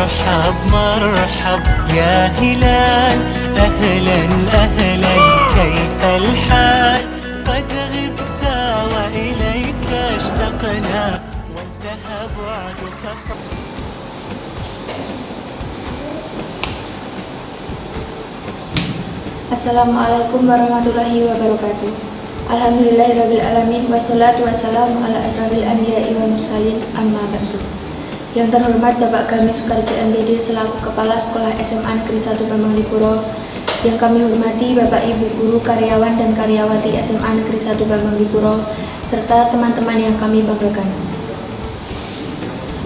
مرحب مرحب يا هلال، أهلا أهلا كيف الحال؟ قد غبت وإليك اشتقنا وانتهى بعدك Assalamualaikum warahmatullahi wabarakatuh. Alhamdulillahirrabbilalamin. Wassalatu wassalamu ala asrafil anbiya'i wa mursalin, amma ba'du. Yang terhormat Bapak Gami Sukarjo MPD selaku Kepala Sekolah SMA Negeri 1 Bambanglipuro. Yang kami hormati Bapak Ibu Guru, karyawan dan karyawati SMA Negeri 1 Bambanglipuro, serta teman-teman yang kami banggakan.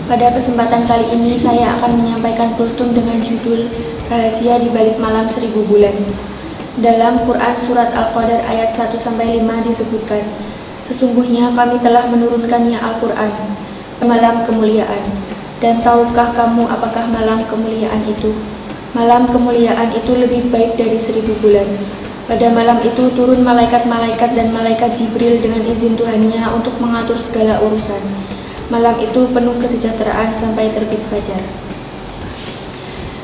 Pada kesempatan kali ini saya akan menyampaikan kultum dengan judul Rahasia di Balik Malam 1000 Bulan. Dalam Quran Surat Al-Qadar ayat 1-5 disebutkan, sesungguhnya kami telah menurunkannya Al-Quran, malam kemuliaan. Dan tahukah kamu apakah malam kemuliaan itu? Malam kemuliaan itu lebih baik dari 1000 bulan. Pada malam itu turun malaikat-malaikat dan malaikat Jibril dengan izin Tuhannya untuk mengatur segala urusan. Malam itu penuh kesejahteraan sampai terbit fajar.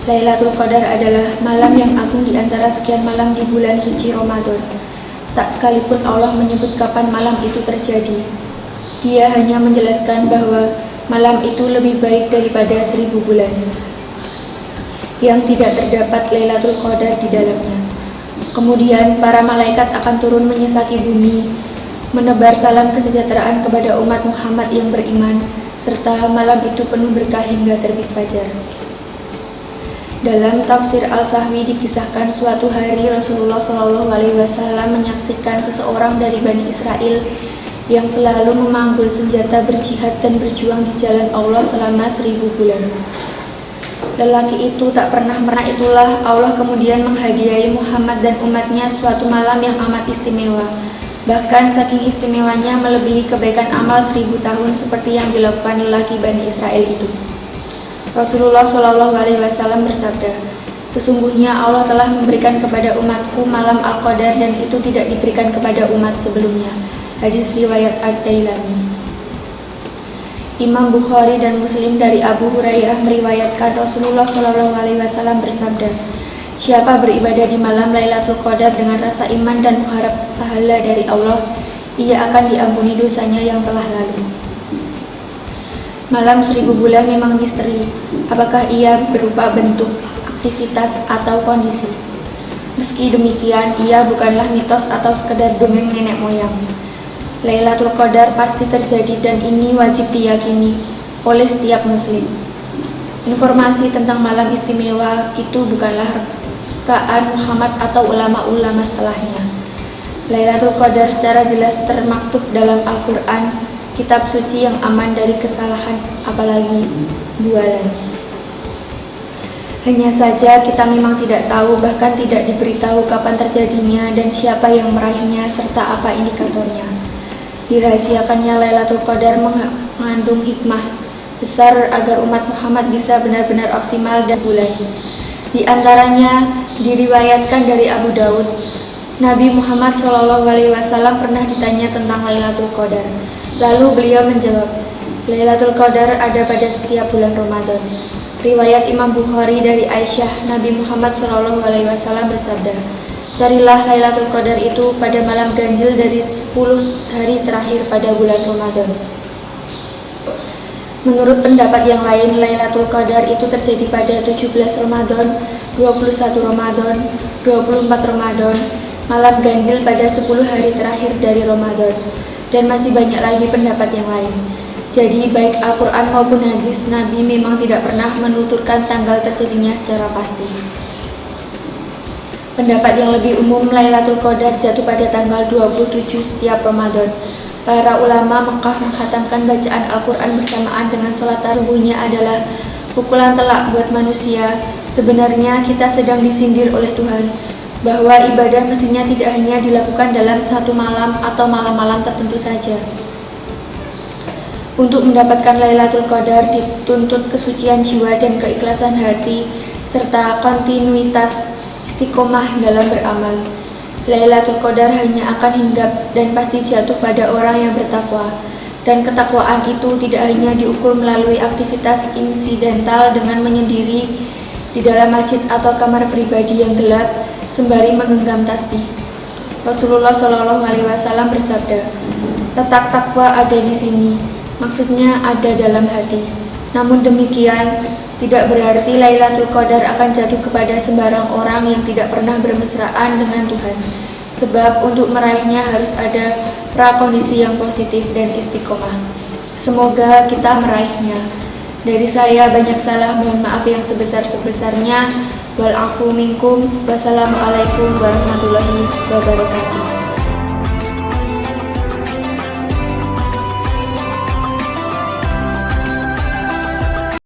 Lailatul Qadar adalah malam yang agung di antara sekian malam di bulan suci Ramadan. Tak sekalipun Allah menyebut kapan malam itu terjadi. Dia hanya menjelaskan bahwa malam itu lebih baik daripada 1000 bulan yang tidak terdapat Lailatul Qadar di dalamnya. Kemudian para malaikat akan turun menyesaki bumi, menebar salam kesejahteraan kepada umat Muhammad yang beriman, serta malam itu penuh berkah hingga terbit fajar. Dalam tafsir Al-Sahwi dikisahkan suatu hari Rasulullah SAW menyaksikan seseorang dari Bani Israel yang selalu memanggul senjata berjihad dan berjuang di jalan Allah selama 1000 bulan. Lelaki itu tak pernah merah, itulah Allah kemudian menghadiahi Muhammad dan umatnya suatu malam yang amat istimewa. Bahkan saking istimewanya melebihi kebaikan amal 1000 tahun seperti yang dilakukan lelaki Bani Israel itu. Rasulullah SAW bersabda, sesungguhnya Allah telah memberikan kepada umatku malam Al-Qadar dan itu tidak diberikan kepada umat sebelumnya. Hadis riwayat Ad-Dailami. Imam Bukhari dan Muslim dari Abu Hurairah meriwayatkan Rasulullah SAW bersabda, siapa beribadah di malam Lailatul Qadar dengan rasa iman dan mengharap pahala dari Allah, ia akan diampuni dosanya yang telah lalu. Malam 1000 bulan memang misteri, apakah ia berupa bentuk, aktivitas, atau kondisi. Meski demikian, ia bukanlah mitos atau sekedar dongeng nenek moyang. Lailatul Qadar pasti terjadi dan ini wajib diyakini oleh setiap muslim. Informasi tentang malam istimewa itu bukanlah rekaan Muhammad atau ulama-ulama setelahnya. Lailatul Qadar secara jelas termaktub dalam Al-Quran, kitab suci yang aman dari kesalahan, apalagi bualan. Hanya saja kita memang tidak tahu, bahkan tidak diberitahu kapan terjadinya dan siapa yang meraihnya serta apa indikatornya. Dirahasiakannya Lailatul Qadar mengandung hikmah besar agar umat Muhammad bisa benar-benar optimal dan bulan. Di antaranya diriwayatkan dari Abu Daud, Nabi Muhammad SAW pernah ditanya tentang Lailatul Qadar. Lalu beliau menjawab, Lailatul Qadar ada pada setiap bulan Ramadan. Riwayat Imam Bukhari dari Aisyah, Nabi Muhammad SAW bersabda, carilah Lailatul Qadar itu pada malam ganjil dari 10 hari terakhir pada bulan Ramadan. Menurut pendapat yang lain, Lailatul Qadar itu terjadi pada 17 Ramadan, 21 Ramadan, 24 Ramadan, malam ganjil pada 10 hari terakhir dari Ramadan. Dan masih banyak lagi pendapat yang lain. Jadi baik Al-Quran maupun hadis Nabi memang tidak pernah menuturkan tanggal terjadinya secara pasti. Pendapat yang lebih umum, Lailatul Qadar jatuh pada tanggal 27 setiap Ramadan. Para ulama Mekah menghatamkan bacaan Al-Quran bersamaan dengan sholat tarawihnya adalah pukulan telak buat manusia. Sebenarnya kita sedang disindir oleh Tuhan bahwa ibadah mestinya tidak hanya dilakukan dalam satu malam atau malam-malam tertentu saja. Untuk mendapatkan Lailatul Qadar dituntut kesucian jiwa dan keikhlasan hati serta kontinuitas istiqomah dalam beramal. Lailatul Qadar hanya akan hinggap dan pasti jatuh pada orang yang bertakwa. Dan ketakwaan itu tidak hanya diukur melalui aktivitas insidental dengan menyendiri di dalam masjid atau kamar pribadi yang gelap sembari menggenggam tasbih. Rasulullah Shallallahu Alaihi Wasallam bersabda, letak takwa ada di sini, maksudnya ada dalam hati. Namun demikian, tidak berarti Lailatul Qadar akan jatuh kepada sembarang orang yang tidak pernah bermesraan dengan Tuhan. Sebab untuk meraihnya harus ada prakondisi yang positif dan istiqomah. Semoga kita meraihnya. Dari saya banyak salah, mohon maaf yang sebesar-sebesarnya. Wal afu minkum. Wassalamualaikum warahmatullahi wabarakatuh.